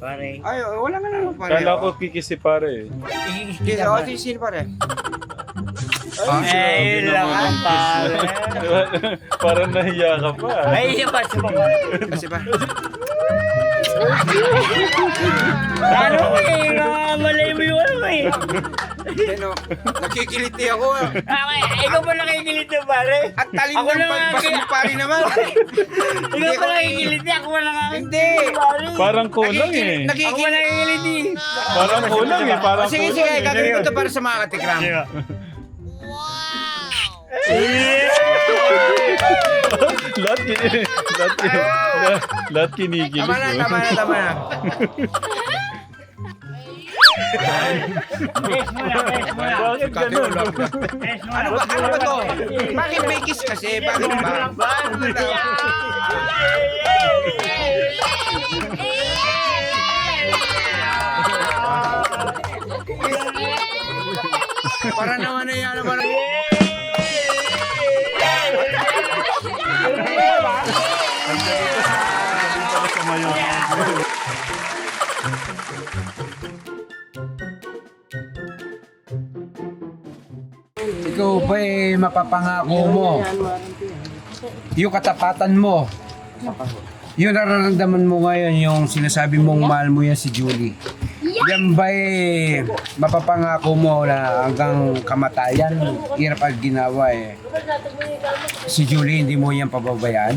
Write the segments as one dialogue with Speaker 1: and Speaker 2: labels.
Speaker 1: pare.
Speaker 2: Ay, wala nga naman pare.
Speaker 3: Kala ko kikisi pare.
Speaker 2: Sino pare?
Speaker 1: Eh, yun lang ang pare.
Speaker 3: Parang nahiya ka pa.
Speaker 1: Ay, siya pa, siya pa pare.
Speaker 2: Kasi ba?
Speaker 1: Ano eh, malay mo yung ano eh.
Speaker 2: Ano, nakikiliti ako.
Speaker 1: Okay, ikaw pa nakikilit yung pare.
Speaker 2: At talim
Speaker 1: Ako
Speaker 2: ng
Speaker 1: lang
Speaker 2: pagbas
Speaker 1: ang-
Speaker 2: mo pare naman.
Speaker 1: Ikaw pa nakikilit, ako pa lang
Speaker 2: Hindi.
Speaker 1: pare.
Speaker 3: Parang kulang eh.
Speaker 1: Ako pa nakikilit eh.
Speaker 3: Parang kulang eh. Parang
Speaker 2: Sige,
Speaker 3: kulang
Speaker 2: sige,
Speaker 3: eh.
Speaker 2: gagawin ko to para sa mga katikram.
Speaker 3: Lahat kinikilig.
Speaker 2: Tama na, tama na, tama na.
Speaker 1: Yes mo na, yes mo na.
Speaker 3: Bakit ganun?
Speaker 1: Yes mo
Speaker 2: Ano
Speaker 1: na.
Speaker 2: ba to? Bakit may kiss kasi? Bakit ba? Para naman na yan naman. Ikaw ba mapapangako mo? Yung katapatan mo. Yung nararamdaman mo ngayon, yung sinasabi mong mahal mo yan si Julie. Yan ba mapapangako mo na hanggang kamatayan, hirap ang ginawa si Julie, hindi mo yan pababayaan?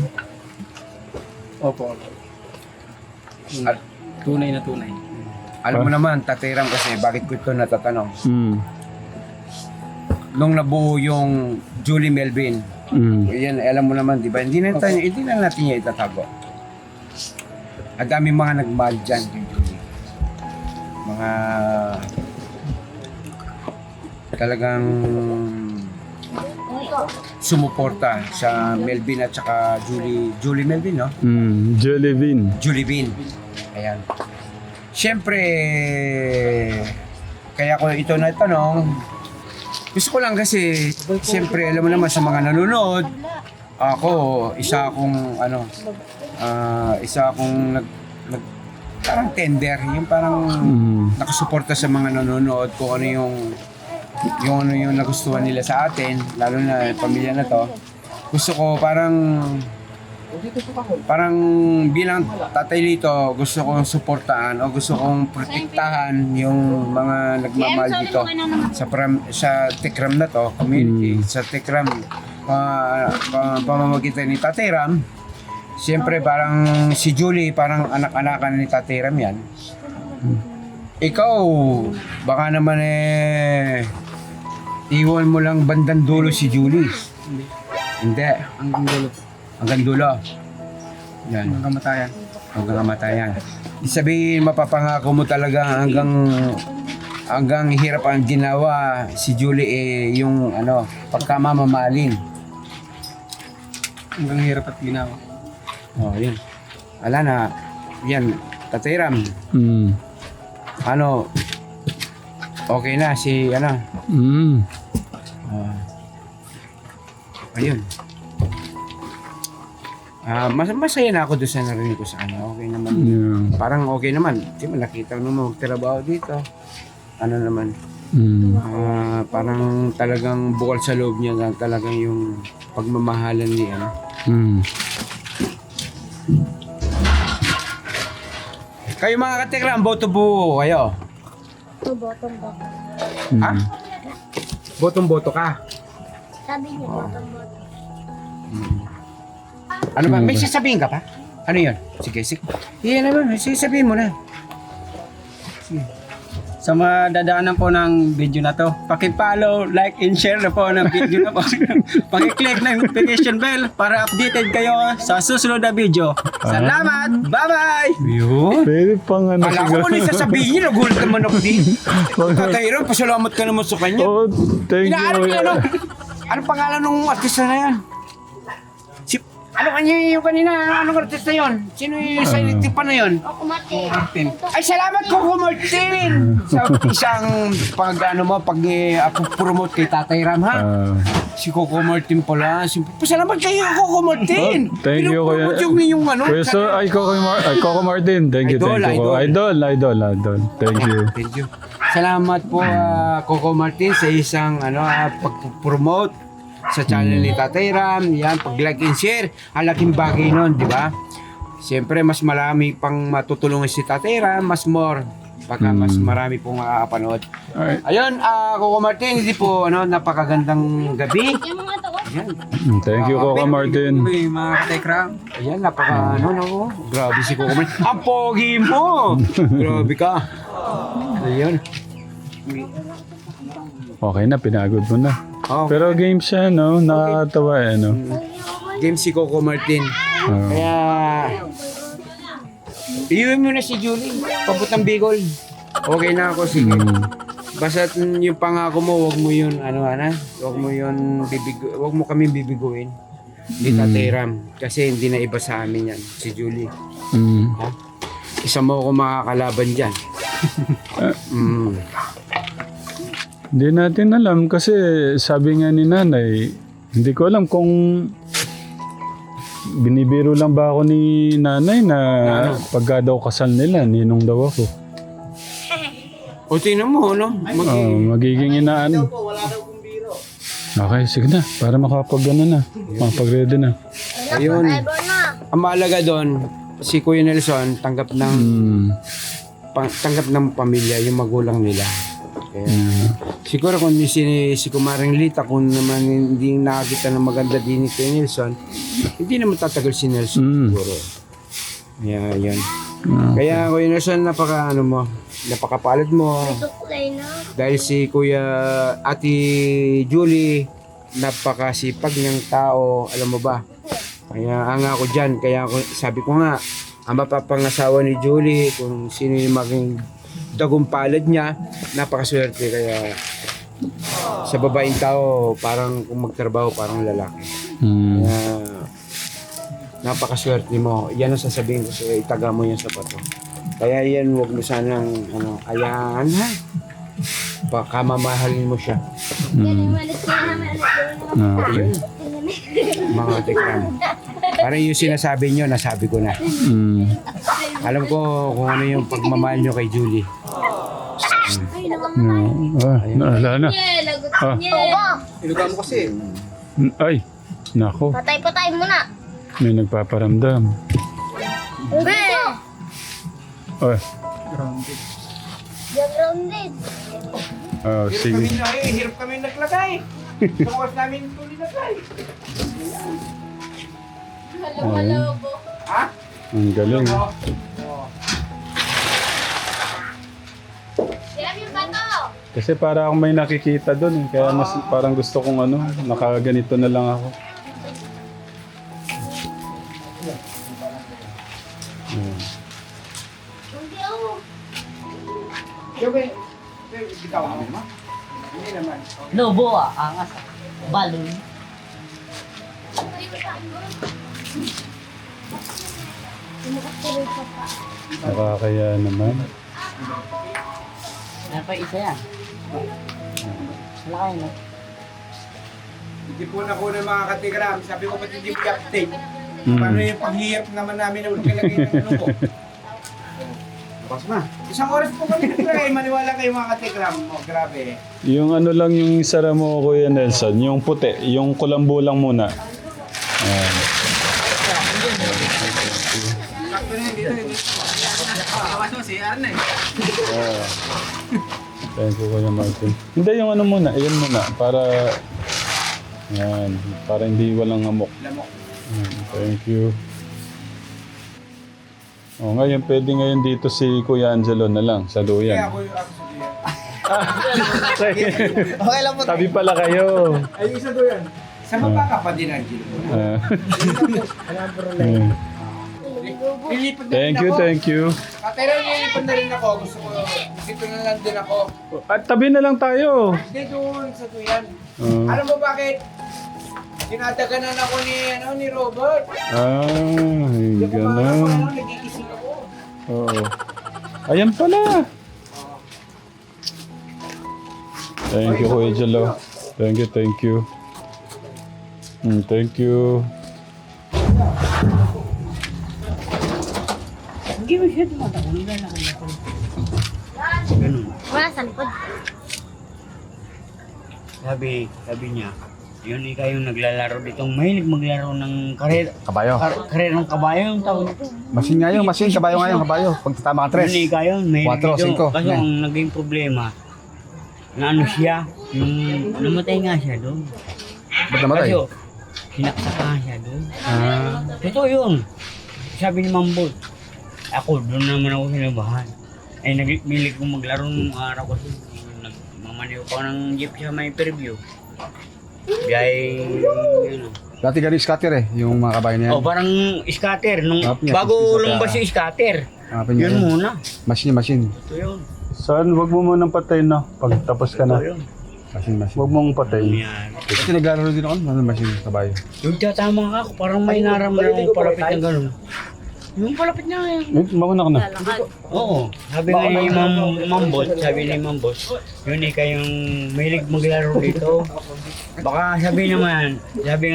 Speaker 4: Opo.
Speaker 2: At,
Speaker 4: Tunay na tunay.
Speaker 2: alam mo naman, tatiram kasi, bakit ko ito natatanong? Nung nabuo yung Julie Melvin, yan, alam mo naman, di ba? Hindi na natin niya itatago. Ang daming mga nagmahal dyan kay Julie. Mga talagang sumuporta sa Melvin at saka Julie Melvin, no?
Speaker 3: Jollibee.
Speaker 2: Julie Bean. Ayan. Siyempre, kaya ko ito na tanong, gusto ko lang kasi, siyempre, alam mo naman sa mga nanonood, ako, isa akong parang tender, yung parang nakasuporta sa mga nanonood kung ano yung nagustuhan nila sa atin, lalo na pamilya na to. Gusto ko parang bilang tatay dito, gusto kong suportahan o gusto kong protektahan yung mga nagmamahal dito sa Tekram na to, community, sa Tekram, pamamagitan ni Tatay Ram. Siyempre parang si Julie, parang anak-anakan ni Tatay Ram yan. Ikaw, baka naman iwan mo lang bandang dulo si Julie. Hindi.
Speaker 4: Hanggang dulo.
Speaker 2: Hanggang dulo. Yan.
Speaker 4: Hanggang kamatayan.
Speaker 2: Hanggang kamatayan. Ibig sabihin, mapapangako mo talaga hanggang hirap ang ginawa si Julie yung pagkamamamalin.
Speaker 4: Hanggang hirap at ginawa.
Speaker 2: Oh, yun. Ala na. Yan. Tatay Ram. Okay na si ayun. Masaya na ako doon sa narinig ko sa kanya. Okay naman. Parang okay naman. Di ba nakita mo magtrabaho dito. Ano naman. Parang talagang bukal sa loob niya na talagang yung pagmamahalan niya. Kayo mga katekram, boto po kayo.
Speaker 5: Botong-botong.
Speaker 2: Ha? Botong-boto ka.
Speaker 5: Sabi niya, botong-botong.
Speaker 2: Ano ba? May sasabihin ka pa? Ano yun? Sige, sige. Iyan naman, sasabihin mo na.
Speaker 4: Sa mga dadaanan po ng video na to, paki-follow, like, and share na po ng video na po. Paki-click ng notification bell para updated kayo sa susunod na video. Salamat! Bye-bye!
Speaker 2: Yun.
Speaker 3: Pwede pang ano
Speaker 2: Kala ko ano yung sasabihin niya, nagulat naman ako din. Tatay Ram, pasalamat ka naman sa kanya.
Speaker 3: Oh, thank
Speaker 2: Inaano
Speaker 3: you.
Speaker 2: niya, anong pangalan ng artista na yan? Ano kanya yung kanina? Anong artista yun? Sino yung silent pa na yun?
Speaker 5: Ako, Martin.
Speaker 2: Ay, salamat Coco Martin! Sa isang promote kay Tatay Ram, ha? Si Coco Martin pala. Pasalamat kayo, Coco Martin!
Speaker 3: Thank you, Kuya.
Speaker 2: Pinopromote yung ano.
Speaker 3: Kuya, so, Coco Martin. Thank you,
Speaker 2: Idol,
Speaker 3: thank you. Idol. Thank you.
Speaker 2: Thank you. Salamat po, Coco Martin, sa isang pag-promote sa channel ni Tatay Ram. Yan, pag-like and share. Ang laking bagay nun, di ba? Siyempre, mas marami pang matutulungan si Tatay Ram, mas more. Baka mas marami pong makakapanood.
Speaker 3: Alright.
Speaker 2: Ayun, Coco Martin, hindi po, napakagandang gabi.
Speaker 5: Yung mga to.
Speaker 2: Ayan.
Speaker 3: Thank you, Coco Martin.
Speaker 4: May mga katekram.
Speaker 2: Ayan, grabe si Coco Martin. Ang pogi mo! Grabe ka. Ayun.
Speaker 3: Okay na, pinagod mo na.
Speaker 2: Oh,
Speaker 3: Pero game siya, no? Nakakatawa, no?
Speaker 2: game si Coco Martin. Kaya, iuwi mo na si Julie. Pabutang Bicol. Okay na ako, sige. Basta yung pangako mo, wag mo yun, wag mo yun, wag mo kami bibiguin. Di Tatay Ram. Kasi hindi na iba sa amin yan, si Julie. Ha? Isa mo ako makakalaban dyan.
Speaker 3: Hindi natin alam kasi sabi nga ni nanay, hindi ko alam kung binibiro lang ba ako ni nanay na pagka daw kasal nila, ninong daw ako.
Speaker 2: O tingnan mo,
Speaker 3: Magiging inaan. Okay, sige na. Para makapag-ready na.
Speaker 2: Ayun. Ang mahalaga doon, si Kuya Nelson tanggap ng pamilya, yung magulang nila. Kaya, siguro kung si Kumaring Lita, kung naman hindi nakakita ng maganda din ni Kuya Nelson, hindi naman tatagal si Nelson siguro. Yeah, yun. Kaya Kuya Nelson, napakapalad mo.
Speaker 5: Suklay na.
Speaker 2: Dahil si Ate Julie, napakasipag niyang tao, alam mo ba? Kaya ang ako dyan, sabi ko nga, ang mapapangasawa ni Julie, kung sino yung maging dagumpalad niya, napakaswerte. Kaya sa babaeng tao, parang kung magtrabaho, parang lalaki. Kaya napakaswerte mo. Yan ang sasabihin ko sa'yo, itaga mo yan sa pato. Kaya yan, huwag mo sanang ayahan, ha? Baka mamahalin mo siya.
Speaker 3: Okay.
Speaker 2: Mga tekram. Parang yung sinasabi nyo, nasabi ko na. Alam ko kung ano yung pagmamahal nyo kay Julie.
Speaker 3: Wala na.
Speaker 5: Lagot
Speaker 3: Ah.
Speaker 5: niya.
Speaker 2: Inuga mo kasi.
Speaker 3: Ay, nako.
Speaker 5: Patay mo na.
Speaker 3: May nagpaparamdam.
Speaker 5: Dito.
Speaker 3: Ay,
Speaker 5: You're grounded.
Speaker 3: sige.
Speaker 2: Hirap kami naglagay. Tuwas namin ito nilagay. Ha?
Speaker 3: Ang galing.
Speaker 5: Siram yung bato.
Speaker 3: Kasi para akong may nakikita doon. Kaya mas parang gusto kong nakaganito na lang ako.
Speaker 5: Hindi ako.
Speaker 2: Bitaw mo naman. Hindi naman.
Speaker 1: Lobo angas. Balon.
Speaker 5: Tumakatuloy pa pa.
Speaker 3: Nakakaya naman.
Speaker 1: Ano pa isa yan? Wala kayo na.
Speaker 2: Hindi po na ko ng mga katigram. Sabi ko pati hindi update. Paano yung paghihirap naman namin na ulkalagay ng ano ko? Bukas na. Isang oras po kami naglagay. Maniwala kayo mga katigram. Oh, grabe.
Speaker 3: Yung lang yung isara mo, Kuya Nelson, yung puti, yung kulambo lang muna. Ayan. Thank you, Kuya Martin. Hindi, yung muna, ayan muna, para hindi walang amok. Thank you. Ngayon, pwede ngayon dito si Kuya Angelo na lang, sa duyan.
Speaker 2: Okay lang po.
Speaker 3: Tabi pala kayo.
Speaker 2: Ay, isa doon. Sa baba ka pa din, Angelo.
Speaker 3: Thank you.
Speaker 2: Pero nilipad na rin ako. Gusto na lang din ako.
Speaker 3: At tabi na lang tayo.
Speaker 2: Hindi doon sa duyan.
Speaker 3: Ah.
Speaker 2: Alam mo bakit? Tinataganan ako ni Robert.
Speaker 3: Ay,
Speaker 2: Hindi ko maano,
Speaker 3: ganun.
Speaker 2: nagigising ako.
Speaker 3: Oo. Ayan pala. Thank you, Kuya Jalo. Thank you, thank you. Thank you.
Speaker 1: Hindi mo siya tumatakbo. Naglalakad ako. Ganun.
Speaker 5: Wala sa likod.
Speaker 1: Sabi niya, yun ikaw yung naglalaro dito. Mahilig maglaro ng
Speaker 6: Kabayo.
Speaker 1: karer ng kabayo yung tawag nito.
Speaker 6: Masin nga yun, masin. Kabayo nga yun, kabayo. Pag tama ka
Speaker 1: Yun ikaw yun, mahilig
Speaker 6: 4,
Speaker 1: dito.
Speaker 6: 5.
Speaker 1: Kaso ang naging problema, na ano siya, yung namatay nga siya doon.
Speaker 6: Ba't namatay?
Speaker 1: Kaso, sinaksak nga siya doon. Totoo yun. Sabi ni Mambol, ako doon naman ako sinabahan. Ay nagmilig kong maglaro ng araw ko. Nagmamaniw ko ng jeep sa may preview. Gaya, yun.
Speaker 6: Dati ganun scatter eh, yung mga kabayo niya.
Speaker 1: Oh, parang scatter. Nung,
Speaker 6: Happy niya,
Speaker 1: bago
Speaker 6: scatter.
Speaker 1: lumabas yung scatter. Yun muna.
Speaker 6: Masin, masin.
Speaker 1: Ito yun.
Speaker 3: Saan, wag mo munang patayin na. Pag tapos ka na.
Speaker 1: Ito yun.
Speaker 6: Masin, masin.
Speaker 3: Wag mong patayin.
Speaker 1: Yan.
Speaker 6: Kasi naglalaro din ako, ano masin, kabayo.
Speaker 1: Yung tatama ka ako, parang may naramdaman akong palapit na gano'n. Yung palapit na yan.
Speaker 3: Mauna ka na.
Speaker 1: Oo. Sabi nga ni sabi ni Mambot, yun ikaw yung mahilig maglaro dito. Baka sabi nga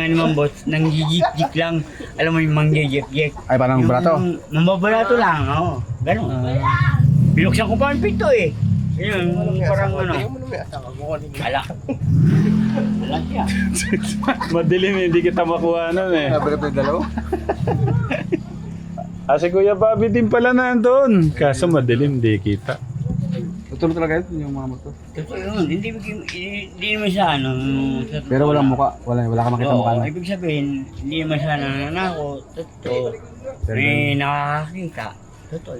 Speaker 1: ni Mambot, nang jijik-jik lang, alam mo yung mangjejek-jek.
Speaker 6: Ay, parang brato.
Speaker 1: Mambabalato lang, oo. Ganun. Binuksan ko pa ang pinto eh. Yun, parang ano. Ala. Ala siya.
Speaker 3: Madilim, hindi kita makuha nun eh.
Speaker 6: Sabi ko yung dalawa.
Speaker 3: Si Kuya Bobby din pala nandun. Kaso madilim, di kita.
Speaker 6: Tutulog talaga yun, yung mga motor.
Speaker 1: Totoo yun, hindi naman siya ano.
Speaker 6: Pero walang muka, wala ka makita
Speaker 1: Oo,
Speaker 6: mukha na.
Speaker 1: ibig sabihin, hindi naman siya nananako. Totoo. May nakakakita. Totoo.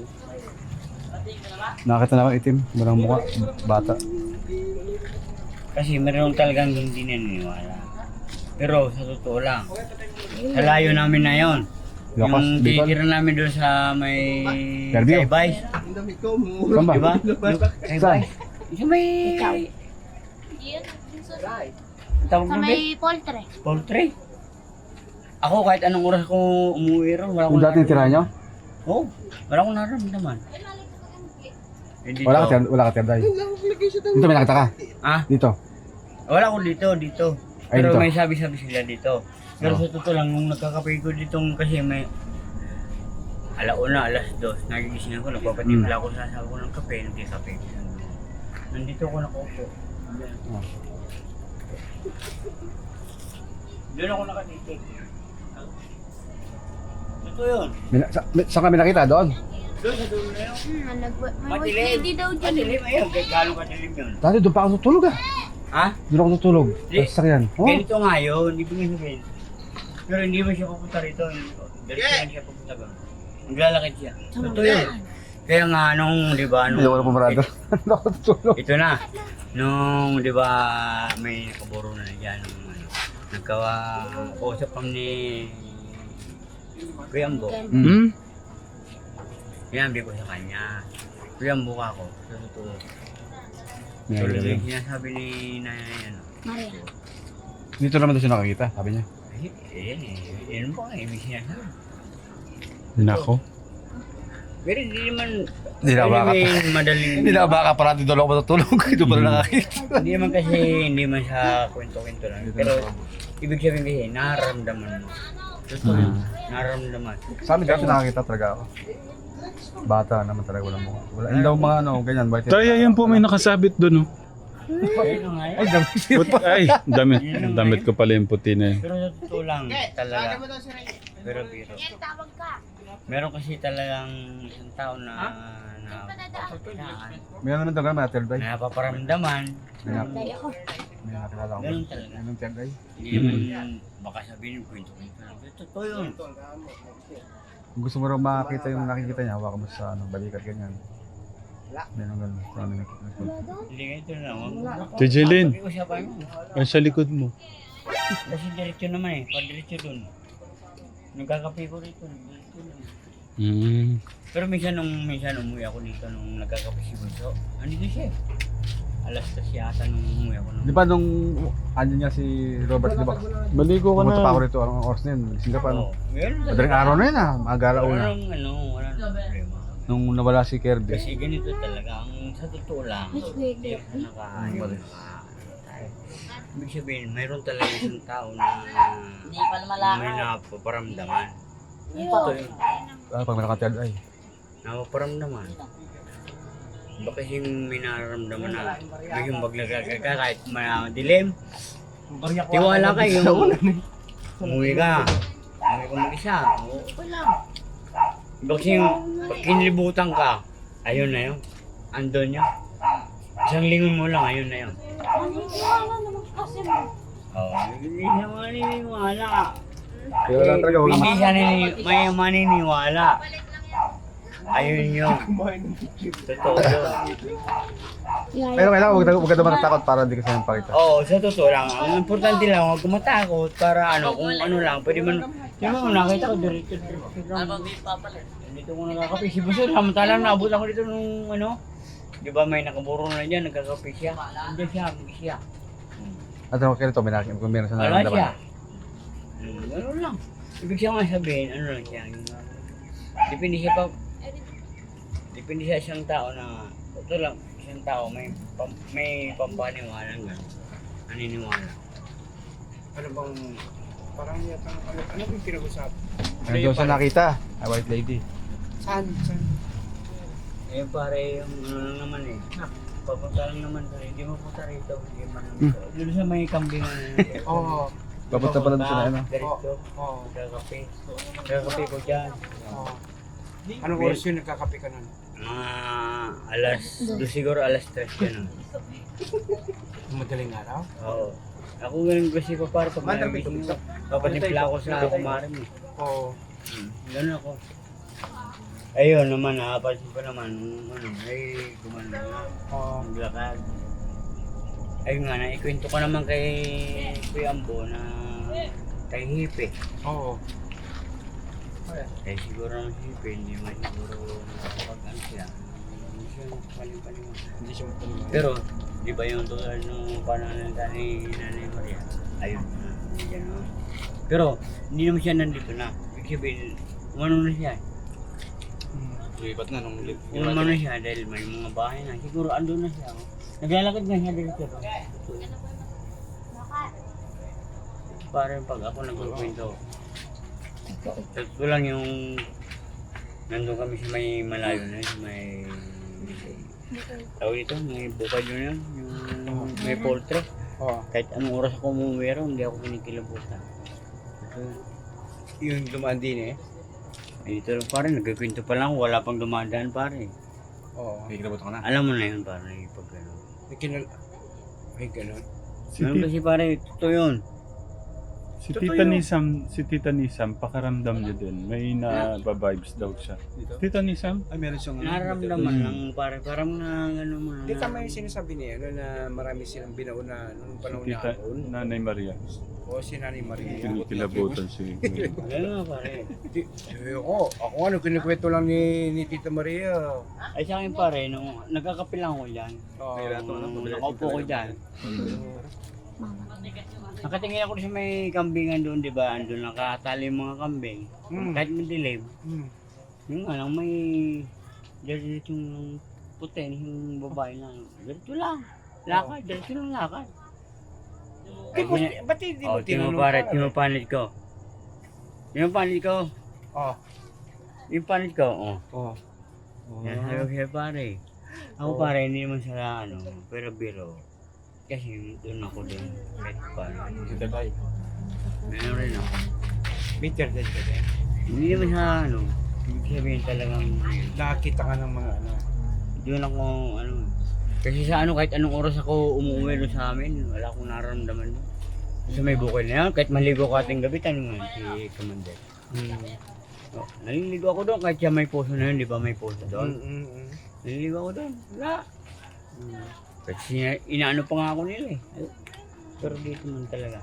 Speaker 6: Nakakita na ako itim, walang muka, bata.
Speaker 1: Kasi meron talagang hindi naniniwala. Pero sa totoo lang, sa layo namin na yon.
Speaker 6: Ilocos,
Speaker 1: Yung
Speaker 6: Bicol.
Speaker 1: tinitira namin doon sa may
Speaker 6: Fairview.
Speaker 1: Kaibay.
Speaker 6: Saan ba?
Speaker 1: Diba? Kaibay. Sa may... Tawag
Speaker 5: Sa
Speaker 1: na ba?
Speaker 5: may poultry.
Speaker 1: Poultry. Ako kahit anong oras ko umuwi ron, wala
Speaker 6: Yung
Speaker 1: akong
Speaker 6: dating tira nyo?
Speaker 1: Oo, wala akong naramdaman. Eh, dito.
Speaker 6: Wala ka tiyabday. Dito may nakita ka?
Speaker 1: Ah?
Speaker 6: Dito.
Speaker 1: Wala ko dito.
Speaker 6: Ay,
Speaker 1: Pero
Speaker 6: dito.
Speaker 1: may sabi-sabi sila dito. Pero sa totoo lang, nung nagkakape ko ditong kasi may alauna, alas 2, nagigising ako, nagpapatimpla ako sa asawa ko ng kape, nagkikape. Nandito ako nakaupo. Doon ako nakatitig. Totoo yun.
Speaker 6: Saan kami nakita? Doon?
Speaker 1: Doon sa dulo na yun.
Speaker 5: May white lady daw dyan.
Speaker 1: Madilim ayun, kahit gano'ng kadilim yun.
Speaker 6: Dati doon pa ako tutulog ah.
Speaker 1: Ha?
Speaker 6: Doon ako tutulog.
Speaker 1: Di-
Speaker 6: Sa sakyan. Oh.
Speaker 1: Ganito nga yun, ibig sabihin. Pero hindi mo siya pupunta rito. Diretso lang siya pupunta doon. Maglalakad siya. Totoo yun. Kaya nga nung, di ba,
Speaker 6: Hindi ako na pumarado. Doon ako tutulog.
Speaker 1: ito na. Nung, di ba, may nakaburo na dyan. Nung, nagkausap kami ni Kuya Ambo.
Speaker 3: Hmm?
Speaker 1: Sinabi ko sa kanya. Kuya Ambo ka ako. Sa totoo.
Speaker 6: May
Speaker 1: Tuloy
Speaker 6: ganun.
Speaker 1: yung sinasabi ni Nanay, ano.
Speaker 5: Maria.
Speaker 6: Dito naman daw siya nakakita, sabi niya.
Speaker 1: Yan po nga, ibig sinasabi.
Speaker 3: Nako.
Speaker 1: Pero hindi naman,
Speaker 6: Hindi na baka.
Speaker 1: madaling.
Speaker 6: Hindi na baka parati doon ako matutulog. Ito pala nakakita.
Speaker 1: Hindi naman kasi, hindi man sa kwento-kwento lang. Pero, ibig sabihin kasi, nararamdaman mo. Totoo, nararamdaman.
Speaker 6: Sa amin dati nakakita talaga ako. Bata naman talaga walang mukha. Wala. Hindi daw mga ano, ganyan. White
Speaker 3: Tayo, yan po may nakasabit doon. Oh.
Speaker 1: Ayun nga eh.
Speaker 6: Ay, dami.
Speaker 3: Ay, damit ko pala yung puti na yun.
Speaker 1: Pero sa totoo lang, talaga. Pero biro.
Speaker 5: Yan, tawag ka.
Speaker 1: Meron kasi talagang isang tao na
Speaker 6: May ano naman daw ganun, may tiyabday.
Speaker 1: napaparamdaman.
Speaker 5: Day ako.
Speaker 6: May nakakilala ko.
Speaker 1: Ganun talaga.
Speaker 6: Anong tiyabday?
Speaker 1: Hindi naman baka sabihin kwento-kwento lang. Pero totoo yun.
Speaker 6: Kung gusto mo raw makakita yung nakikita niya, hawakan mo sa ano, balikat ganyan. Meron ganun. Sa amin nakikita.
Speaker 1: Hindi ganito na lang.
Speaker 3: Tijelin,
Speaker 1: Pag-iusapan mo.
Speaker 3: ay sa likod mo.
Speaker 1: Kasi diretso naman eh. Pag-diretso dun. Nagkakape ko rito. Diretso lang.
Speaker 3: Hmm.
Speaker 1: Pero minsan umuwi ako dito nung nagkakape si Bunso. Andito siya eh. alas 3 yata nung umuwi ako.
Speaker 6: Di ba nung andyan nga si Robert, di ba?
Speaker 3: Maligo ka
Speaker 6: Pumunta pa ako
Speaker 3: na.
Speaker 6: rito, anong oras na yun? Gising ka pa,
Speaker 1: Oo.
Speaker 6: no?
Speaker 1: Meron
Speaker 6: Madaling araw na yun ah, maaga
Speaker 1: Wala
Speaker 6: una.
Speaker 1: nang wala nang problema.
Speaker 6: Nung nawala si Kirby.
Speaker 1: Kasi ganito talaga, ang sa totoo lang, hindi ako nakahayos. Ibig sabihin, mayroon talaga isang tao na may napaparamdaman. Ito yun,
Speaker 6: Pag may nakatiyad ay.
Speaker 1: napaparamdaman. Baka yung may nararamdaman na may yung maglagagag ka kahit dilim. Tiwala kayo. Umuwi ka. Umuwi ka mag-isa. Okay lang. Baka yung pag kinilibutan ka, ayun na yun. Andun yun. Isang lingon mo lang, ayun na yun.
Speaker 5: Wala naman kasi mo.
Speaker 1: Oo, hindi siya maniniwala.
Speaker 6: Kaya lang talaga, huwag
Speaker 1: Hindi siya may maniniwala. Ayun yun. Totoo yun.
Speaker 6: Pero kailangan huwag ka naman natakot para hindi ka sa pakita.
Speaker 1: Oo, sa totoo lang. Ang importante lang, huwag ka matakot para ano, kung ano lang, pwede man, yun mo, nakita ko dito lang. Dito ko nakakapi. Si Buso, samantalang naabot ako dito nung ano, di ba may nakaburo na dyan, nagkakapi siya. Hindi siya, hindi siya.
Speaker 6: At ano kaya ito, may nakikita kung meron sa
Speaker 1: Wala siya.
Speaker 6: nararamdaman.
Speaker 1: Ganun lang. Ibig siya nga sabihin, ano lang siya. Depende siya pa, depende siya isang tao na, ito lang, isang tao may pampaniwala nga. Naniniwala.
Speaker 2: Ano bang, parang yata, ano bang pinag-usapan?
Speaker 6: Nandiyon siya nakita, a white lady.
Speaker 2: Saan?
Speaker 1: Eh pare, yung ano lang naman eh. Papunta lang naman tayo, hindi mo punta rito. Hindi man doon sa may kambingan.
Speaker 2: Oo.
Speaker 6: Papunta pala doon sa ano.
Speaker 1: Diretso,
Speaker 2: Oo.
Speaker 1: kakape. Kakape ko dyan.
Speaker 2: Oo. Anong oras yun nagkakape ka nun?
Speaker 1: Siguro alas 3 yun.
Speaker 2: Madaling araw?
Speaker 1: Oo. Ako ganun kasi ko para pag nagising ko. Papatimpla ako sa kumarin eh.
Speaker 2: Oo.
Speaker 1: Ganun ako. Ayun naman, napapansin ko naman, ano, ay gumano na,
Speaker 2: Oo.
Speaker 1: maglakad. Ayun nga, naikwento ko naman kay Kuya Ambo na kay Hipe.
Speaker 2: Oo.
Speaker 1: Eh siguro naman si Hipe, hindi man siguro nakapag-ano siya. Hindi siya paling-paling.
Speaker 2: Hindi siya matulungan.
Speaker 1: Pero, di ba yung tulad nung panananda ni Nanay Maria? Ayun na, gano'n. Pero, hindi naman siya nandito na. Ibig sabihin, umano na siya.
Speaker 6: Lumipat na nung
Speaker 1: Umano na siya dahil may mga bahay na. Siguro andun na siya. Oh. Naglalakad nga siya dito. Parang pag ako nagkukwento. Ito lang yung nandun kami sa may malayo na yun, may tawag dito, may bukad yun yun, yung may poultry.
Speaker 2: Oo.
Speaker 1: Kahit anong oras ako umuwi ron, hindi ako kinikilabutan. Ito,
Speaker 2: Yung dumaan din eh.
Speaker 1: dito lang pare, nagkikwento pa lang, wala pang dumadaan pare.
Speaker 2: Oo.
Speaker 6: Kikilabot ka na.
Speaker 1: Alam mo na yun pare, pag ano.
Speaker 2: Ay, ganun.
Speaker 1: Ganun kasi pare, totoo yun.
Speaker 3: Si Tita Nisam, pakaramdam niya din. May na-vibes daw siya. Tita Nisam?
Speaker 2: Ay, meron siyang
Speaker 1: Nararamdaman lang pare, parang na ano mo na.
Speaker 2: Di tama yung sinasabi niya, ano, na marami silang binauna nung
Speaker 3: Si
Speaker 2: panahon
Speaker 3: Tita
Speaker 2: na hapon.
Speaker 3: Nanay Maria.
Speaker 2: O si Nanay Maria.
Speaker 3: Kinikilabutan si...
Speaker 1: Ganun nga pare.
Speaker 2: Ako ano, kinikwento lang ni Tita Maria.
Speaker 1: Ay sa akin pare, nung nagkakape lang ako dyan. Nakaupo ko dyan. Nakatingin ako sa may kambingan doon, di ba? Andun nakatali yung mga kambing. Kahit madilim. Yung ano, may diretso yung puti, yung babae na. Diretso lang. Lakad, diretso lang lakad.
Speaker 2: Ba't hindi mo tinanong?
Speaker 1: Tinupanit ko. Tinupanit ko.
Speaker 2: Oh.
Speaker 1: Yung panit ko, oh.
Speaker 2: Oh.
Speaker 1: Yan, sabi ko siya pare. Ako pare, hindi naman sila ano, pero biro. Kasi doon ako din. Kahit paano.
Speaker 6: Si Tatay.
Speaker 1: Meron rin ako.
Speaker 2: Bitter din ka din.
Speaker 1: Hindi naman siya ano, ibig sabihin talagang
Speaker 2: Nakakita ka ng mga ano.
Speaker 1: doon ako ano. Kasi sa ano, kahit anong oras ako umuwi doon sa amin, wala akong nararamdaman doon. Sa may bukid na yan, kahit maligo ko ating gabi, tanong nga si Commander. Oh, naliligo ako doon, kahit siya may puso na yun, di ba may puso doon? Naliligo ako doon, wala. Kasi inaano pa nga ako nila eh. Pero dito man talaga.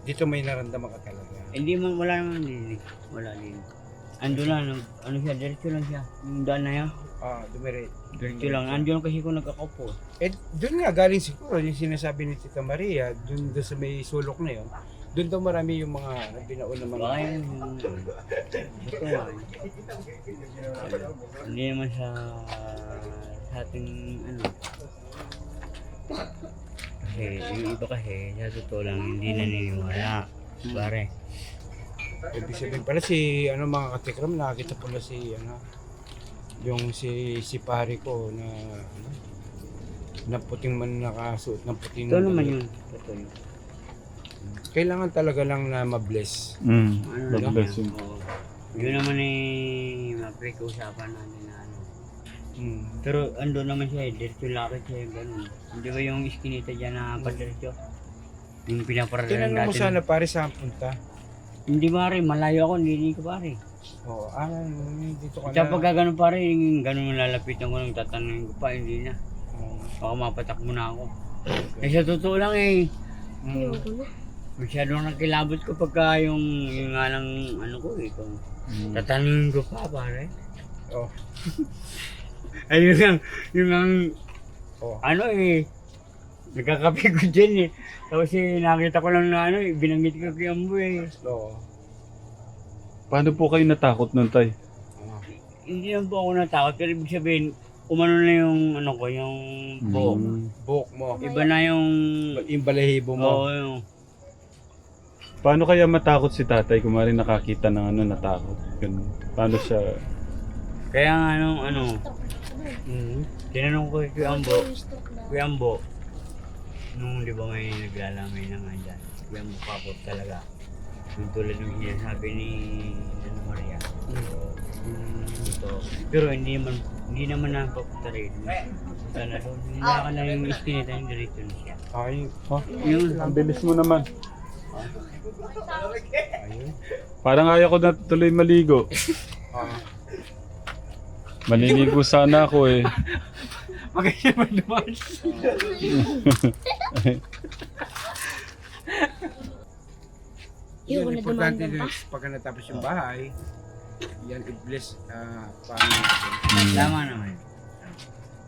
Speaker 2: Dito may naramdaman ka talaga.
Speaker 1: Hindi man, wala naman din. Wala din. ando lang, ano siya, diretso lang siya. Yung daan na yan,
Speaker 2: Dumiret.
Speaker 1: diretso lang. Andun kasi ko nagkakaupo.
Speaker 2: Eh, doon nga galing siguro yung sinasabi ni Tita Maria, doon sa may sulok na yun. Doon daw marami yung mga binaon na mga...
Speaker 1: Baka yun, ito nga. Hindi naman sa ating ano. Kasi yung iba kasi, sa totoo lang, hindi naniniwala. Pare.
Speaker 2: Ibig sabihin pala si mga katikram, nakakita pala si yung si pare ko na puting man nakasuot ng puting.
Speaker 1: Ito naman yun. Totoo yun.
Speaker 2: Kailangan talaga lang na ma-bless.
Speaker 1: Ano
Speaker 3: God
Speaker 1: lang
Speaker 3: bless
Speaker 1: yan,
Speaker 3: you.
Speaker 1: oo. Yun naman mapag-usapan natin na ano. Pero ando naman siya diretso lakad siya ganun. Hindi ba yung iskinita dyan na padiretso? Yung pinaparadahan
Speaker 2: Tinanong mo
Speaker 1: natin.
Speaker 2: sana pare saan punta.
Speaker 1: Hindi pare, malayo ako, hindi ko pare.
Speaker 2: Oo, dito ka
Speaker 1: Kaya
Speaker 2: na.
Speaker 1: pag gano'n pare, yung gano'n lalapitan ko nang tatanungin ko pa, hindi na. Baka mapatak mo na ako. Eh sa totoo lang masyadong nakilabot ko pagka yung nga lang ano ko eh. Kung tatanungin ko pa pare.
Speaker 2: Oh.
Speaker 1: Ay yung ang
Speaker 2: Oh.
Speaker 1: ano nagkakape ko dyan eh. Tapos nakita ko lang na binanggit ko kay Ambo eh.
Speaker 2: Oo.
Speaker 3: Paano po kayo natakot nun, tay?
Speaker 1: Hindi naman po ako natakot, pero ibig sabihin, umano na yung ano ko, yung buhok.
Speaker 2: Buhok mo.
Speaker 1: Iba na yung...
Speaker 2: Yung balahibo mo.
Speaker 1: Oo, yung...
Speaker 3: Paano kaya matakot si tatay kung maaaring nakakita ng natakot? Ganun. Paano siya...
Speaker 1: Kaya nga tinanong ko kay Kuya Ambo, nung di ba may naglalamay na nga dyan, Kuya Ambo kapot talaga. Yung tulad ng sinasabi ni Ana Maria. Ito. Pero hindi naman napapunta rin. Sana doon, hindi ka lang yung iskinita yung dirito na siya.
Speaker 2: Ay,
Speaker 1: Yun.
Speaker 3: Ang bilis mo naman. Parang ayaw ko na tuloy maligo. Maliligo sana ako eh.
Speaker 1: Magkaya ba naman?
Speaker 2: yun, importante din pagka natapos yung bahay, yan i-bless paano natin.
Speaker 1: Tama naman.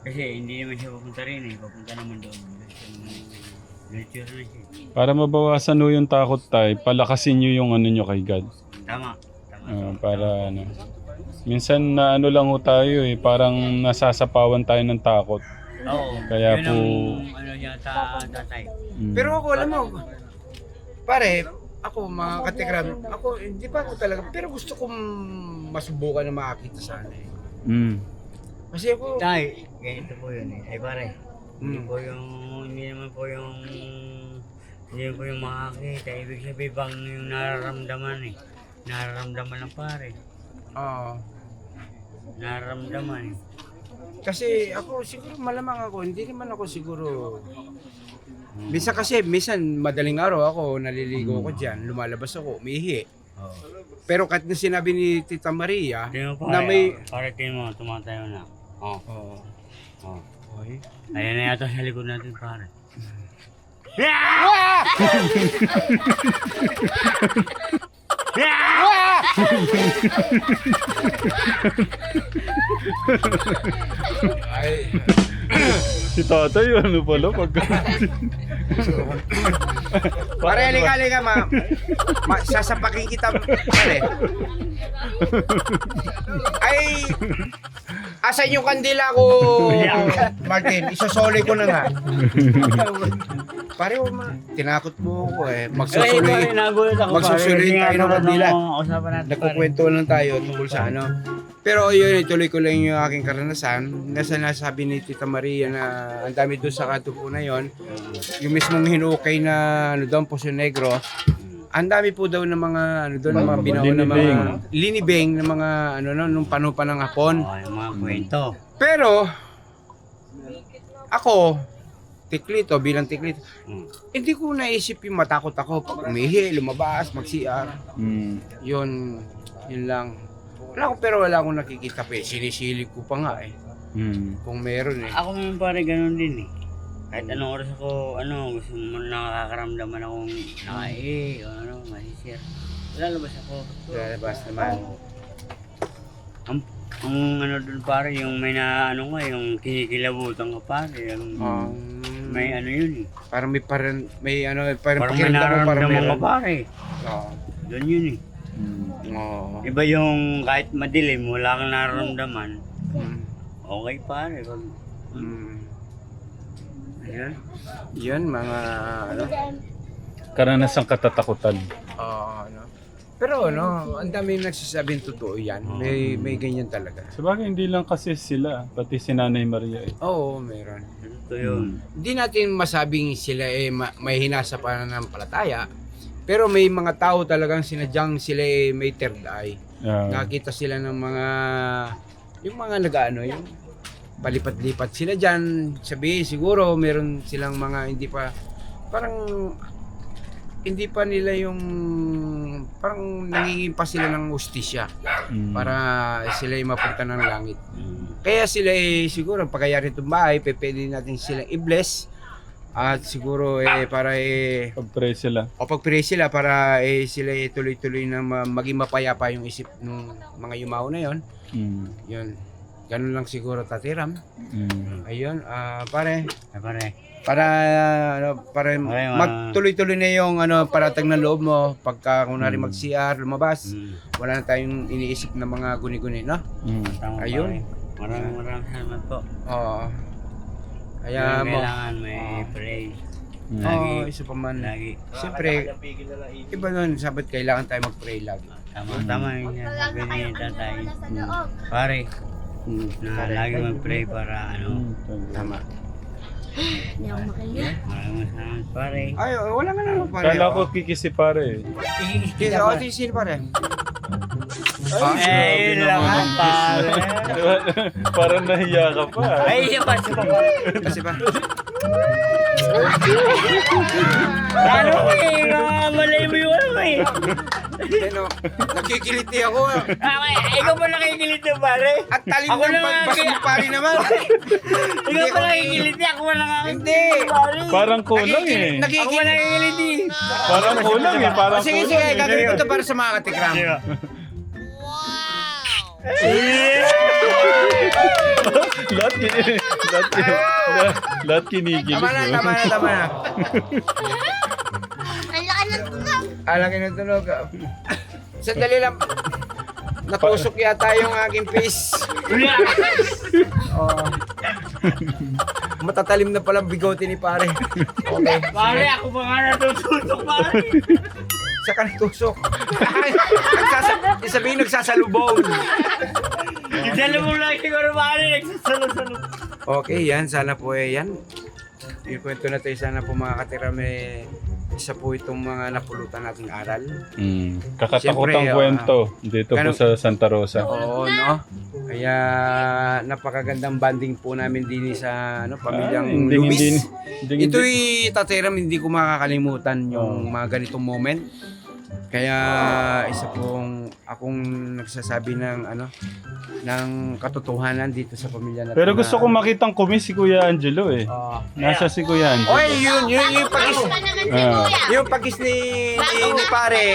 Speaker 1: Kasi hindi naman siya papunta rin eh. Papunta naman doon. Nature na siya.
Speaker 3: Para mabawasan nyo yung takot tayo, palakasin nyo yung ano nyo kay God.
Speaker 1: Tama.
Speaker 3: Para ano. Minsan na ano lang ho tayo eh, parang nasasapawan tayo ng takot.
Speaker 1: Oo.
Speaker 3: Kaya
Speaker 1: yun
Speaker 3: po...
Speaker 1: ang ano niya tatay.
Speaker 2: Pero ako, alam mo, pare, ako mga katikram, ako hindi pa ako talaga, pero gusto kong masubukan na makakita sana eh. Kasi ako,
Speaker 1: Tay, ganito po yun eh. Ay pare, hindi naman po yung makakita. Ibig sabihin bang yung nararamdaman eh. Nararamdaman ng pare. Nararamdaman eh.
Speaker 2: kasi ako siguro malamang ako, hindi naman ako siguro, minsan madaling araw ako, naliligo ako dyan, lumalabas ako, umihi.
Speaker 1: Oo.
Speaker 2: Pero kahit na sinabi ni Tita Maria,
Speaker 1: Tingnan mo
Speaker 2: na
Speaker 1: pare,
Speaker 2: may...
Speaker 1: pare tingnan mo, tumatayo na. Oo.
Speaker 2: Oo.
Speaker 1: Oo.
Speaker 2: Okay.
Speaker 1: Ayan na yata sa likod natin pare.
Speaker 2: Ay,
Speaker 3: Si tatay, ano pala pagka...
Speaker 2: pare, halika, sasapakin kita, pare. Ay, asan yung kandila ko, Martin? Isosoli ko na nga. Pare, tinakot mo ako eh. Magsusuloy tayo ng kandila. Nagkukwento lang tayo tungkol sa ano. Pero yun, ituloy ko lang yung aking karanasan. Nasa nasabi ni Tita Maria na ang dami doon sa kanto po na yun. Yung mismong hinukay na doon, Poso Negro. Ang dami po daw ng mga doon, mga binaon na mga linibeng na mga nung panahon pa ng Hapon.
Speaker 1: Oo, yung mga kwento.
Speaker 2: Pero ako, tiklito, bilang tiklito, hindi ko naisip yung matakot ako. Pag umihi, lumabas, mag-CR. Yun lang. Wala akong nakikita pa eh. Sinisilip ko pa nga eh. Kung meron eh.
Speaker 1: Ako naman pare ganun din eh. Kahit anong oras ako, gusto mo nakakaramdaman akong o masisir. Lalabas ako.
Speaker 2: Lalabas naman.
Speaker 1: Ang ano dun pare, yung may na ano nga, yung kinikilabutan ka pare. Yung, may ano yun eh.
Speaker 2: Parang may ano, parang
Speaker 1: Parang may
Speaker 2: pakiramdam mo, parang
Speaker 1: nararamdaman ka
Speaker 2: meron.
Speaker 1: pare.
Speaker 2: Oo.
Speaker 1: Doon yun eh.
Speaker 2: Oo.
Speaker 1: Iba yung kahit madilim, wala kang nararamdaman.
Speaker 2: Mm.
Speaker 1: Okay pare.
Speaker 2: Mm. Ayan. Yan, mga ano.
Speaker 3: Karanasang katatakutan.
Speaker 2: Ano. Pero ano, ang dami nagsasabing totoo yan. May ganyan talaga.
Speaker 3: Sabagay, hindi lang kasi sila, pati si Nanay Maria eh.
Speaker 2: Oo, meron.
Speaker 1: Ito yun.
Speaker 2: Hindi natin masabing sila may hinasa pa ng palataya. Pero may mga tao talagang sinadyang sila may third eye. Nakita sila ng mga yung mga nag-ano, yung palipat-lipat sila dyan. Sabi siguro meron silang mga hindi pa nila yung parang nangingin pa sila ng ustisya para sila ay mapunta ng langit. Kaya sila siguro pagkayari itong bahay, pwede natin silang i-bless at siguro para
Speaker 3: Pag-pray sila.
Speaker 2: pag-pray sila para sila tuloy-tuloy na maging mapayapa yung isip ng mga yumao na yon. Yun. Ganun lang siguro tatiram. Ayun, pare.
Speaker 1: Pare.
Speaker 2: Para magtuloy-tuloy na yung paratag ng loob mo pagka kunwari mag-CR, lumabas. Wala na tayong iniisip na mga guni-guni, no?
Speaker 1: Tama,
Speaker 2: Ayun.
Speaker 1: pare. Maraming salamat po.
Speaker 2: Oo. Kaya mo.
Speaker 1: Kailangan may pray.
Speaker 2: Isa pa man.
Speaker 1: Lagi.
Speaker 2: Siyempre, iba nun, sabat kailangan tayo mag-pray lagi.
Speaker 1: Tama yun yan. Sabi ni tatay. Pare. Na lagi mag-pray para
Speaker 2: Tama.
Speaker 5: Hindi ako makahiya.
Speaker 1: Maraming salamat pare.
Speaker 2: Ay, wala nga naman pare.
Speaker 3: Kala ko kikisi pare.
Speaker 2: Sino pare?
Speaker 1: Yun lang ang pare.
Speaker 3: Parang nahiya ka pa.
Speaker 1: Ay, siya pa pare.
Speaker 2: Kasi ba?
Speaker 1: Ano malay mo yung ano eh.
Speaker 2: Nakikiliti ako.
Speaker 1: Ikaw pa nakikilit na pare.
Speaker 2: At talim
Speaker 1: Ako
Speaker 2: ng
Speaker 1: na nga
Speaker 2: pagbas
Speaker 1: kaya-
Speaker 2: mo pare naman.
Speaker 1: Ikaw pa nakikilit ako pa nakikilit.
Speaker 2: Hindi.
Speaker 3: Parang kulang eh.
Speaker 1: Ako pa nakikilit eh.
Speaker 3: Parang kulang eh. Parang
Speaker 2: Sige,
Speaker 3: kulang
Speaker 2: sige,
Speaker 3: eh.
Speaker 2: gagawin ko ito para sa mga katikram.
Speaker 3: Lahat kinikilig.
Speaker 2: Tama na.
Speaker 5: Ang laki ng tunog.
Speaker 2: Alaki ng tunog. Sandali lang. Natusok yata yung aking face. Matatalim na palang bigote ni pare. Okay.
Speaker 1: Pare, ako pa nga natutusok pare.
Speaker 2: Saka natusok. Sabihin nagsasalubong.
Speaker 1: Dala mo lang siguro pare, nagsasalo-salo.
Speaker 2: Okay, yan. Sana po yan. Yung kwento na tayo, sana po mga katirame, isa po itong mga napulutan nating aral.
Speaker 3: Kakatakutang
Speaker 2: Siyempre,
Speaker 3: kwento dito po
Speaker 2: ganun-
Speaker 3: sa Santa Rosa.
Speaker 2: Oo, no? Kaya napakagandang banding po namin din sa pamilyang Lubis. Ito'y tatiram, hindi ko makakalimutan yung mga ganitong moment. Kaya isa pong akong nagsasabi ng ng katotohanan dito sa pamilya natin.
Speaker 3: Pero gusto ko makitang kumis si Kuya Angelo eh. Nasa si Kuya Angelo.
Speaker 2: Oy, yung pagis
Speaker 5: Ka naman si kuya.
Speaker 2: yung pagis ni pare,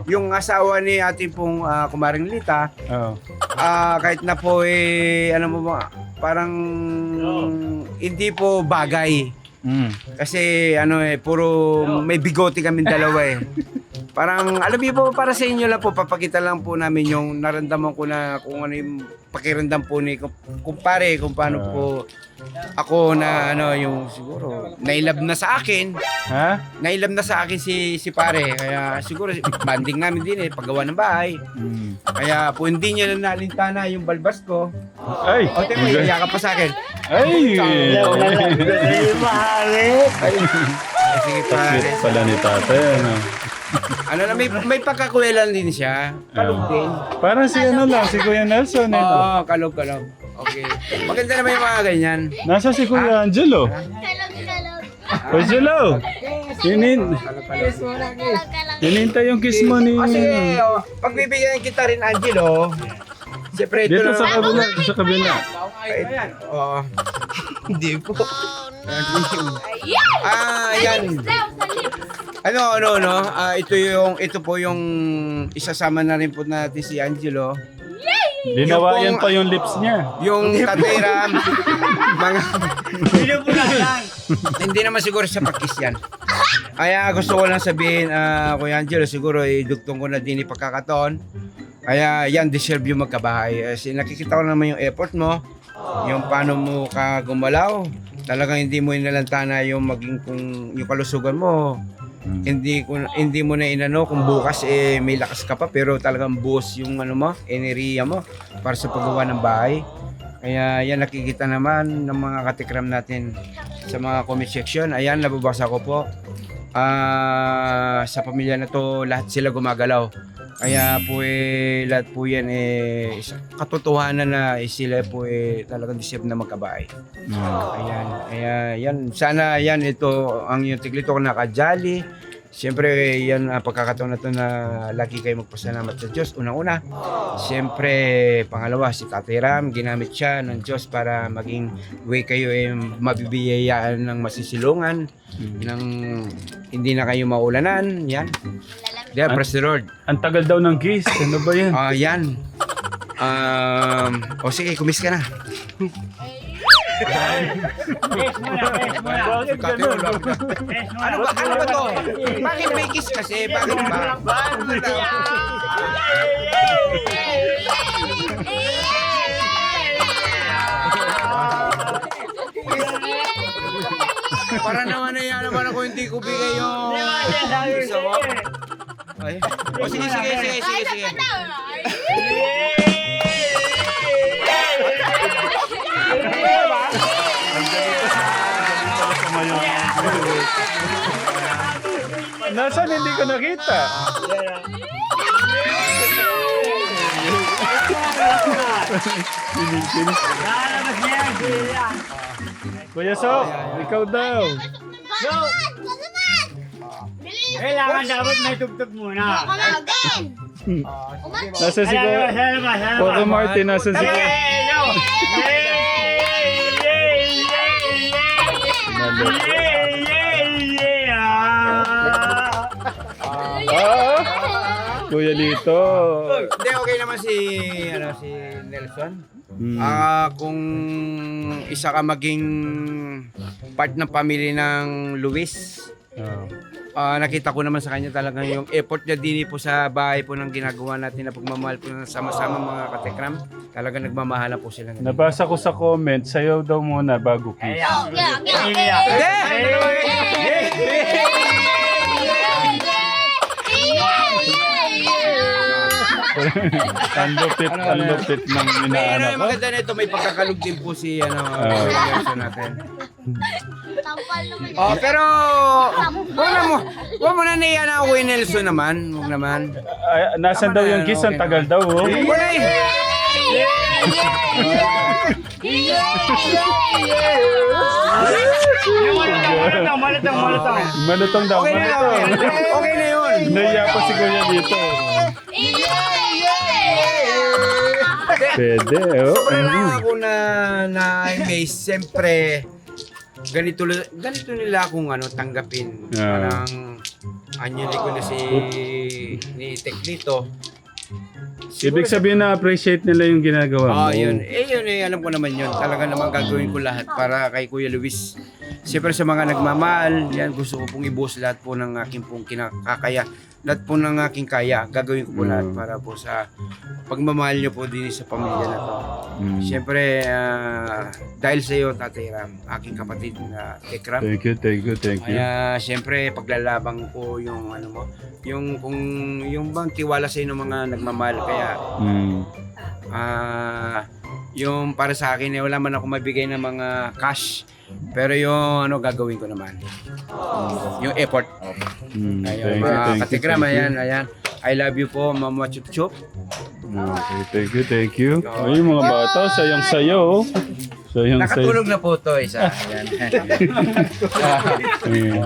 Speaker 2: yung asawa ni ating pong kumaring Lita, kahit na po ano mo ba, parang hindi po bagay. Kasi puro may bigote kaming dalawa eh. Parang alam niyo po, para sa inyo lang po, papakita lang po namin yung naramdaman ko na kung ano yung pakiramdam po ni kumpare, kung paano po ako na yung siguro nailab na sa akin.
Speaker 3: Ha?
Speaker 2: Nailab na sa akin si pare. Kaya siguro banding namin din paggawa ng bahay. Kaya po hindi niya na nalintana yung balbas ko.
Speaker 3: Ay!
Speaker 2: O, temo, iiyak ka pa sa akin.
Speaker 3: Ay!
Speaker 2: Sige pare.
Speaker 3: Sweet pala ni tatay.
Speaker 2: Ano na, may pagkakuwelan din siya. Kalog din.
Speaker 3: Parang si si Kuya Nelson.
Speaker 2: Oo, kalog. Okay. Maganda naman yung mga ganyan.
Speaker 3: Nasa si Kuya Angelo.
Speaker 5: Kalog.
Speaker 3: Angelo! Hinintay yung kiss mo ni...
Speaker 2: Kasi, pagbibigyan kita rin, Angelo. Siyempre, ito
Speaker 3: Dito
Speaker 2: na.
Speaker 3: sa kabila. Sa kabila.
Speaker 2: Oo. Hindi po. Yan. Ito po yung isasama na rin po natin si Angelo.
Speaker 3: Dinawayan pa yung lips niya.
Speaker 2: Yung Tatay Ram, mga
Speaker 1: Pinupunasan.
Speaker 2: hindi naman siguro sa pakis yan. Kaya gusto ko lang sabihin, Kuya Angelo, siguro idugtong ko na din ipagkakataon. Kaya yan, deserve yung magkabahay. Kasi nakikita ko naman yung effort mo, yung paano mo ka gumalaw. Talagang hindi mo inalantana yung maging kung yung kalusugan mo. Hindi mo na inano kung bukas may lakas ka pa, pero talagang buos yung ano mo, enerhiya mo para sa paggawa ng bahay. Kaya yan nakikita naman ng mga katikram natin sa mga comment section. Ayan, nababasa ko po. Sa pamilya na to, lahat sila gumagalaw. Kaya po lahat po yan katotohanan na sila po talagang deserve na magkabahay. Ayan, kaya yan, sana yan ito ang yung tiglito ko nakajali. Siyempre yan pagkakataon na to na lagi kayo magpasalamat sa Diyos. Unang-una, siyempre pangalawa si Tatay Ram, ginamit siya ng Diyos para maging way kayo mabibiyayaan ng masisilungan, ng hindi na kayo maulanan, yan. Yeah, praise the Lord.
Speaker 3: Ang tagal daw ng kiss. Ano ba yan?
Speaker 2: Yan. Sige, kumis ka na.
Speaker 3: Bakit ganun?
Speaker 2: Ano ba to? Bakit may kiss kasi? Bakit ba? Para naman naman ako hindi ko bigay yung isa ko. Ay. Sige.
Speaker 3: Nasaan hindi ko nakita?
Speaker 1: Lalabas niya yan.
Speaker 3: Kuya Sok, ikaw daw.
Speaker 5: Bilis!
Speaker 1: Kailangan dapat may tugtog muna.
Speaker 5: Kumagin!
Speaker 3: Nasa si
Speaker 1: Lalabas.
Speaker 3: Coco Martin, nasa si Kuya Lito.
Speaker 2: Hindi, okay naman si Nelson. Kung isa ka maging part ng pamilya ng Luis, nakita ko naman sa kanya talagang yung effort niya din po sa bahay po ng ginagawa natin na pagmamahal po ng sama-sama mga katekram. Talagang nagmamahala po sila.
Speaker 3: Nabasa ko sa comment, sayaw daw muna bago kiss. Ang lupit ng inaanak ko.
Speaker 2: Maganda na ito, may pagkakalog din po si Nelson natin.
Speaker 5: Tampal naman yan.
Speaker 2: Pero huwag mo na naiyan ako kay Nelson naman. Huwag naman.
Speaker 3: Ay, nasan daw yung kiss? Ang tagal daw, oh.
Speaker 2: Wala
Speaker 3: Malutong daw,
Speaker 2: Okay na
Speaker 3: malutong.
Speaker 2: Okay na yun.
Speaker 3: Naiya pa si Kuya dito. Pwede, oh.
Speaker 2: Sobrang lang ako na-amaze. Siyempre, ganito nila akong tanggapin. Parang anyali ko na ni Teklito.
Speaker 3: Ibig sabihin na appreciate nila yung ginagawa mo.
Speaker 2: Yun. Alam ko naman yun. Talaga naman gagawin ko lahat para kay Kuya Luis. Siyempre sa mga nagmamahal, yan, gusto ko pong ibuhos lahat po ng aking pong kinakakaya. Lahat po ng aking kaya, gagawin ko po lahat para po sa pagmamahal nyo po din sa pamilya na to. Siyempre, dahil sa iyo, Tatay Ram, aking kapatid na Tekram.
Speaker 3: Thank you.
Speaker 2: Kaya siyempre paglalabang ko yung yung bang tiwala sa inyo ng mga nagmamahal, kaya yung para sa akin wala man ako mabigay ng mga cash, pero yung gagawin ko naman yung effort. Ayun, mga katikram, ayan, I love you po, Mama Chup Chup.
Speaker 3: Okay, thank you. Ay, mga bata, sayang-sayo.
Speaker 2: Nakatulog na po to isa. Ayan.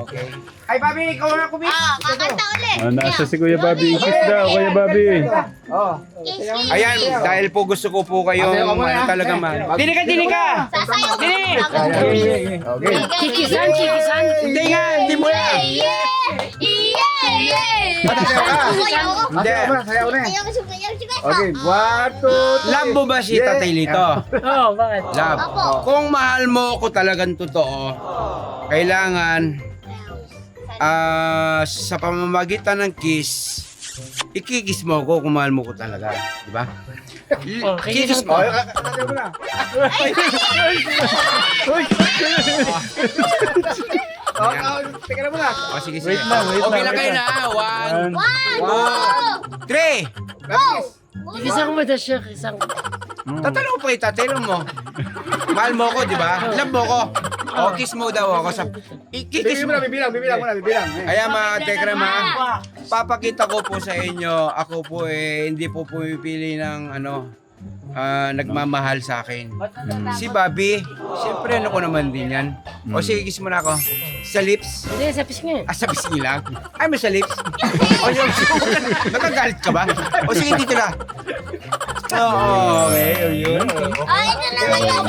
Speaker 2: Okay. Ay, Bobby, ikaw na kumis.
Speaker 5: Kakanta ulit.
Speaker 3: Nasa si Kuya Bobby. Kiss daw, Kuya Bobby.
Speaker 2: Ayan, dahil po gusto ko po kayo talaga man. Dili ka!
Speaker 5: Sasayaw ka.
Speaker 2: Okay.
Speaker 5: Chikisan.
Speaker 2: Hindi nga, hindi mo yan.
Speaker 5: Yeah!
Speaker 2: Matasayaw ka.
Speaker 5: Ayoko.
Speaker 2: Hindi.
Speaker 6: Sayaw mo na, sayaw na eh.
Speaker 5: Ayoko sumayaw. Sige.
Speaker 6: Okay, 1, 2, 3.
Speaker 2: Love mo ba si Tatay Lito?
Speaker 4: Oo, bakit?
Speaker 2: Love.
Speaker 5: Opo.
Speaker 2: Kung mahal mo ko talagang totoo, kailangan sa pamamagitan ng kiss, ikikis mo ko kung mahal mo ko talaga. Di ba? Kikis mo.
Speaker 6: Sayaw mo na. Teka na muna.
Speaker 2: O sige, sige.
Speaker 3: Wait lang, wait
Speaker 2: Okay
Speaker 3: lang,
Speaker 2: lang kayo
Speaker 3: wait
Speaker 2: na. 1, 2, 3.
Speaker 4: Isang mo na siya, isang.
Speaker 2: Tatanong ko pa kita, tanong mo. Mahal mo ko, di ba? Love mo ko. O, kiss mo daw ako sa... Ikikis
Speaker 6: Bibilang
Speaker 2: mo.
Speaker 6: mo na, bibilang mo na, bibilang.
Speaker 2: Kaya mga Tekram ha, papakita ko po sa inyo, ako po hindi po pumipili ng nagmamahal sa akin. Si Bobby, siyempre ano ko naman din yan. O sige, kiss mo na ako. Sa lips.
Speaker 4: Hindi, sa pisngi.
Speaker 2: Sa pisngi lang. Ay, mo sa lips. O yung nagagalit ka ba? O sige, dito na. Oo, okay, yun.
Speaker 5: Ay, ito naman yung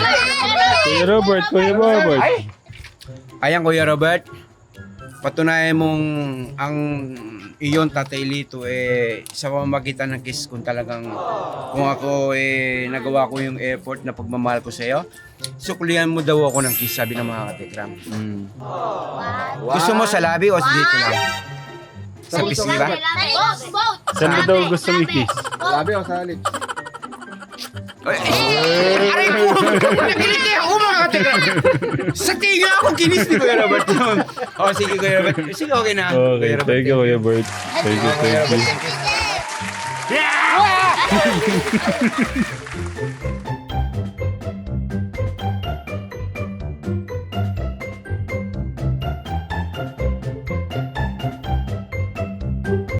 Speaker 3: Kuya Robert, Kuya Robert.
Speaker 2: Ayan, Kuya Robert. Patunayan mong ang iyon Tatay Lito sa pamamagitan ng kiss kung talagang kung ako nagawa ko yung effort na pagmamahal ko sa iyo. Suklihan mo daw ako ng kiss, sabi ng mga katekram. Gusto mo sa labi o dito lang? Sa pisngi ba?
Speaker 5: Boat.
Speaker 3: Saan mo daw gustong i-kiss?
Speaker 6: Labi o sa lips.
Speaker 2: Aray po! Nakiliti ako mga katekram! Sa tinga ako kinis ni Kuya Robert yun. O sige Kuya Robert. Sige okay na.
Speaker 3: Okay, thank you, Kuya Bert. Thank you, thank you.
Speaker 5: Yeah!